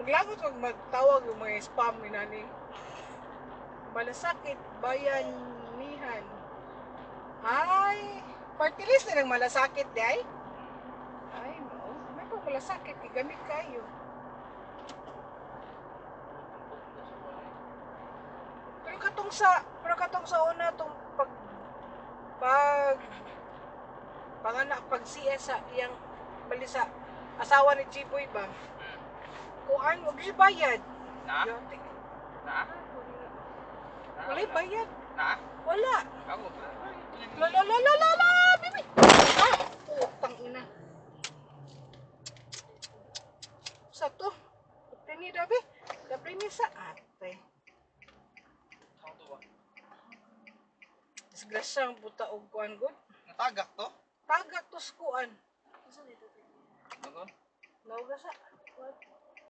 Maglagot kag magtawag yung mga spam ni nani. Malasakit bayanihan. Ay, partilis na ng malasakit di ay? Ay, no. May pag malasakit, igamit kayo. Pero katong sa una tong pag siya sa iyang balisa asawa ni Chiboy ba? Kuan mo gyud bayad. Na? Yote. Na? Wala bayad. Na? Wala. Ako. La bibi. Ah, utang ina. Sa to. Pini dabi. Dapini sa ate. Ako to ba? Disgrasyang buta og kuan gud. Natagak to? Tagak to sa kuan. Ano? Nauga sa. What?